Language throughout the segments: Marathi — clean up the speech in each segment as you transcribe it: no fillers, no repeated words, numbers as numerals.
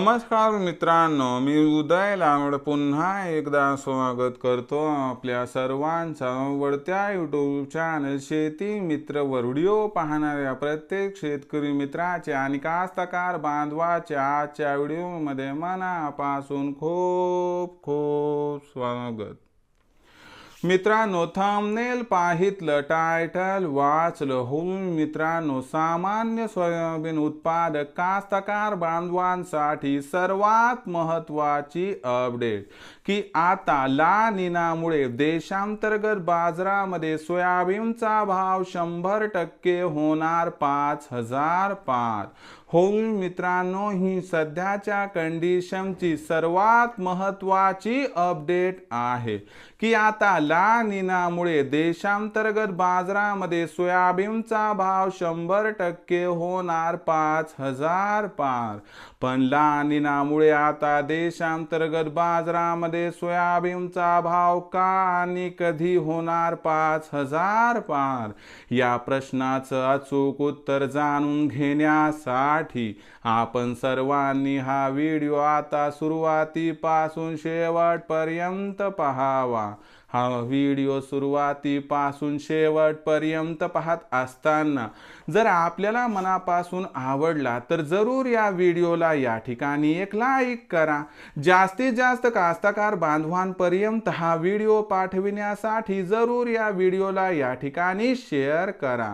नमस्कार मित्रांनो, मी उदय लांबड पुन्हा एकदा स्वागत करतो आपल्या सर्वांचा आवडत्या यूट्यूब चॅनल शेती मित्र वर व्हिडिओ पाहणाऱ्या प्रत्येक शेतकरी मित्राचे आणि कास्तकार बांधवाच्या आजच्या व्हिडिओमध्ये मनापासून खूप खूप स्वागत। मित्रांनो, थंबनेल पाहितलं, टायटल वाचलं हो मित्रांनो, सामान्य सोयाबीन उत्पादक कास्तकार बांधवांसाठी सर्वात महत्त्वाची अपडेट की आता ला निनामुळे देशांतर्गत बाजारामध्ये सोयाबीनचा भाव 100% होणार 5000 पार। हो मित्रांनो, ही सध्याच्या कंडिशनची सर्वात महत्त्वाची अपडेट आहे की आता ला निनामुळे देशांतर्गत बाजारामध्ये सोयाबीनचा भाव 100% होणार 5000 पार। पण ला निनामुळे आता देशांतर्गत बाजारामध्ये सोयाबीनचा भाव का आणि कधी होणार 5000 पार, या प्रश्नाचं अचूक उत्तर जाणून घेण्यासाठी आपण सर्वांनी हा व्हिडिओ आता सुरुवातीपासून शेवटपर्यंत पाहावा। हा व्हिडिओ सुरुवातीपासून शेवटपर्यंत पाहत असताना जर आपल्याला मनापासून आवडला तर जरूर या व्हिडिओला या ठिकाणी एक लाईक करा। जास्तीत जास्त कास्तकार बांधवांपर्यंत हा व्हिडिओ पाठविण्यासाठी जरूर या व्हिडिओला या ठिकाणी शेअर करा।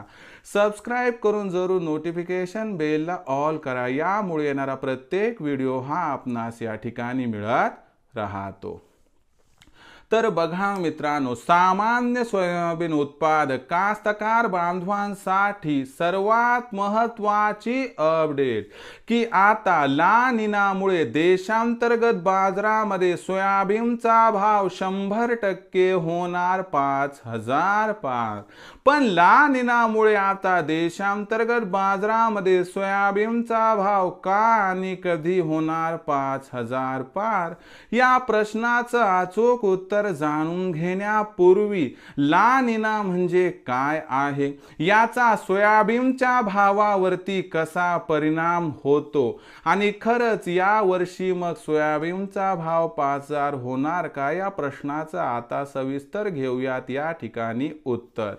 सबस्क्राइब करून जरूर नोटिफिकेशन बेलला ऑल करा, यामुळे येणारा प्रत्येक व्हिडिओ हा आपणास या ठिकाणी मिळत राहतो। तर बघा मित्रांनो, सामान्य सोयाबीन उत्पादक कास्तकार बांधवांसाठी सर्वात महत्त्वाची अपडेट की आता ला निनामुळे देशांतर्गत बाजारामध्ये सोयाबीनचा भाव 100% होणार 5000 पार। पण ला निनामुळे आता देशांतर्गत बाजारामध्ये सोयाबीनचा भाव का आणि कधी होणार 5000 पार, या प्रश्नाचं अचूक उत्तर जाणून घेण्यापूर्वी ला निना म्हणजे काय आहे, याचा सोयाबीनच्या भावावरती कसा परिणाम होतो आणि खरंच या वर्षी मग सोयाबीनचा भाव 5000 होणार का, या प्रश्नाचं आता सविस्तर घेऊयात या ठिकाणी उत्तर।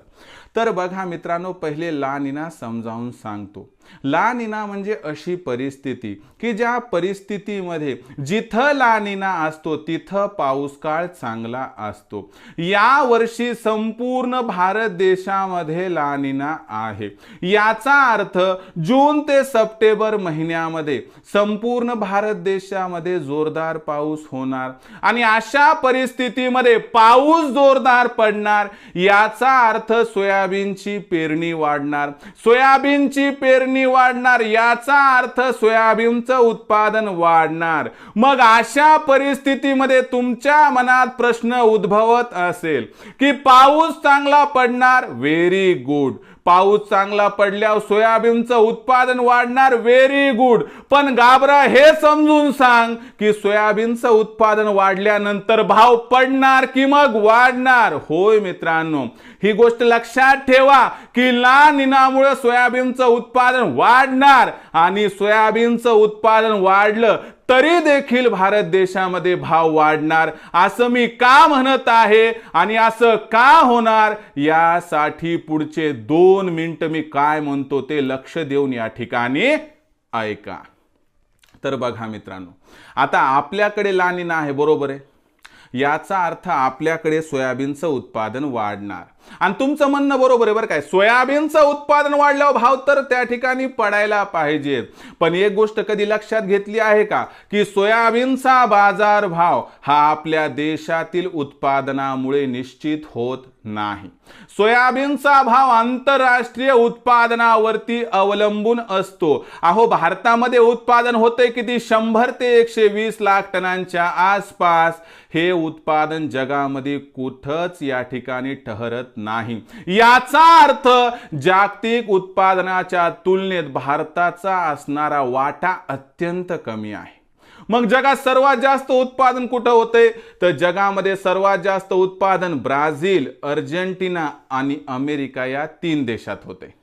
तर बघा मित्रांनो, पहिले ला निना समजावून सांगतो। ला निना म्हणजे अशी परिस्थिती की ज्या परिस्थितीमध्ये जिथं ला निना असतो तिथं पाऊस काळ चांगला असतो। या वर्षी संपूर्ण भारत देशामध्ये ला निना आहे। याचा अर्थ जून ते सप्टेंबर महिन्यामध्ये संपूर्ण भारत देशामध्ये जोरदार पाऊस होणार आणि अशा परिस्थितीमध्ये पाऊस जोरदार पडणार, याचा अर्थ सोयाबीनची पेरणी वाढणार। सोयाबीनची पेरणी वाढणार याचा अर्थ सोयाबीनचं उत्पादन वाढणार। मग अशा परिस्थितीमध्ये तुमच्या मनात प्रश्न उद्भवत असेल की पाऊस चांगला पडणार, व्हेरी गुड, पाऊस चांगला पडल्यावर सोयाबीनचं उत्पादन वाढणार, व्हेरी गुड, पण गाबरा हे समजून सांग की सोयाबीनचं उत्पादन वाढल्यानंतर भाव पडणार की मग वाढणार। होय मित्रांनो, ही गोष्ट लक्षात ठेवा की ला निनामुळे सोयाबीनचं उत्पादन वाढणार आणि सोयाबीनचं उत्पादन वाढलं तरी देखील भारत देशामध्ये भाव वाढणार, असं मी का म्हणत आहे आणि असं का होणार, यासाठी पुढचे 2 मिनिट मी काय म्हणतो ते लक्ष देऊन या ठिकाणी ऐका। तर बघा मित्रांनो, आता आपल्याकडे ला निना आहे, बरोबर आहे, याचा अर्थ आपल्याकडे सोयाबीनचं उत्पादन वाढणार आणि तुमचं म्हणणं बरोबर आहे बरं काय, सोयाबीनचं उत्पादन वाढल्यावर भाव तर त्या ठिकाणी पडायला पाहिजे। पण एक गोष्ट कधी लक्षात घेतली आहे का की सोयाबीनचा बाजार भाव हा आपल्या देशातील उत्पादनामुळे निश्चित होत नाही। सोयाबीनचा भाव आंतरराष्ट्रीय उत्पादनावरती अवलंबून असतो। अहो, भारतामध्ये उत्पादन होते किती, 100 ते 120 लाख टनांच्या आसपास। हे उत्पादन जगामध्ये कुठंच या ठिकाणी ठहरत नाही। याचा अर्थ जागतिक उत्पादनाच्या तुलनेत भारताचा असणारा वाटा अत्यंत कमी आहे। मग जगात सर्वात जास्त उत्पादन कुठं होते, तर जगामध्ये सर्वात जास्त उत्पादन ब्राझील, अर्जेंटिना आणि अमेरिका या 3 देशात होते।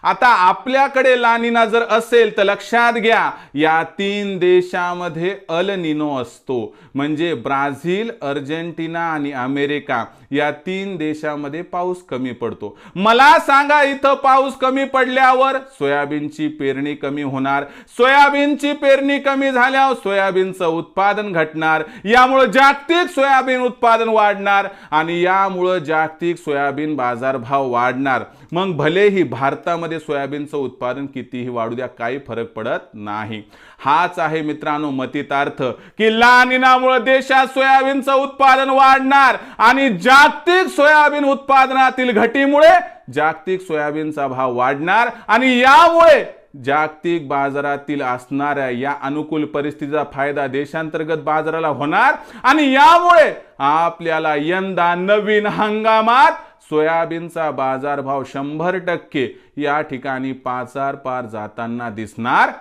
आता आपल्याकडे लानिना जर असेल तर लक्षात घ्या, या 3 देशामध्ये अल निनो असतो. म्हणजे ब्राझील, अर्जेंटिना आणि अमेरिका या 3 देशामध्ये पाऊस कमी पडतो. मला सांगा, इथं पाऊस कमी पडल्यावर सोयाबीनची पेरणी कमी होणार. सोयाबीनची पेरणी कमी झाल्यावर सोयाबीनचं उत्पादन घटणार. यामुळे जागतिक सोयाबीन उत्पादन वाढणार आणि यामुळे जागतिक सोयाबीन बाजारभाव वाढणार. मग भलेही भारतामध्ये सोयाबीनचं उत्पादन कितीही वाढू द्या, काही फरक पडत नाही. हाच आहे मित्रांनो मतितार्थ, की लानिनामुळे देशात सोयाबीनचं उत्पादन वाढणार आणि जागतिक सोयाबीन उत्पादनातील घटीमुळे जागतिक सोयाबीनचा भाव वाढणार आणि यामुळे जागतिक बाजारातील असणाऱ्या या अनुकूल परिस्थितीचा फायदा देशांतर्गत बाजाराला होणार आणि यामुळे आपल्याला यंदा नवीन हंगामात सोयाबीनचा बाजारभाव 100% या ठिकाणी पार जाताना दिसणार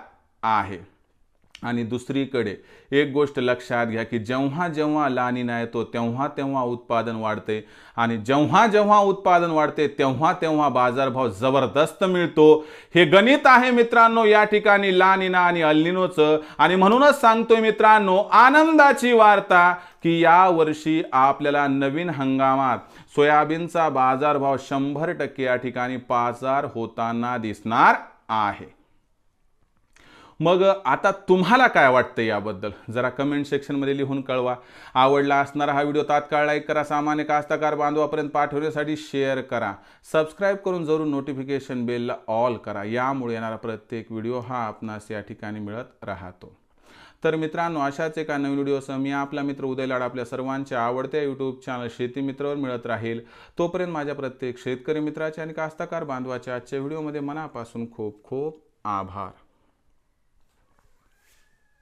आहे. आणि दुसरीकडे एक गोष्ट लक्षात घ्या, की जेव्हा जेव्हा लानिना येतो तेव्हा तेव्हा उत्पादन वाढते आणि जेव्हा जेव्हा उत्पादन वाढते तेव्हा तेव्हा बाजारभाव जबरदस्त मिळतो. हे गणित आहे मित्रांनो या ठिकाणी लानिना आणि अल निनोचं. आणि म्हणूनच सांगतोय मित्रांनो, आनंदाची वार्ता, की या वर्षी आपल्याला नवीन हंगामात सोयाबीनचा बाजारभाव 100% या ठिकाणी पाचार होताना दिसणार आहे. मग आता तुम्हाला काय वाटतं याबद्दल जरा कमेंट सेक्शनमध्ये लिहून कळवा. आवडला असणारा हा व्हिडिओ तात्काळ लाईक करा, सामान्य कास्तकार बांधवापर्यंत पाठवण्यासाठी शेअर करा, सबस्क्राईब करून जरूर नोटिफिकेशन बेलला ऑल करा. यामुळे येणारा प्रत्येक व्हिडिओ हा आपणास या ठिकाणी मिळत राहतो. तर मित्रांनो, अशाच एका नवीन व्हिडिओसह मी आपला मित्र उदय लाड आपल्या सर्वांच्या आवडत्या यूट्यूब चॅनल शेती मित्रवर मिळत राहील. तोपर्यंत माझ्या प्रत्येक शेतकरी मित्राचे आणि कास्तकार बांधवाच्या आजच्या व्हिडिओमध्ये मनापासून खूप खूप आभार.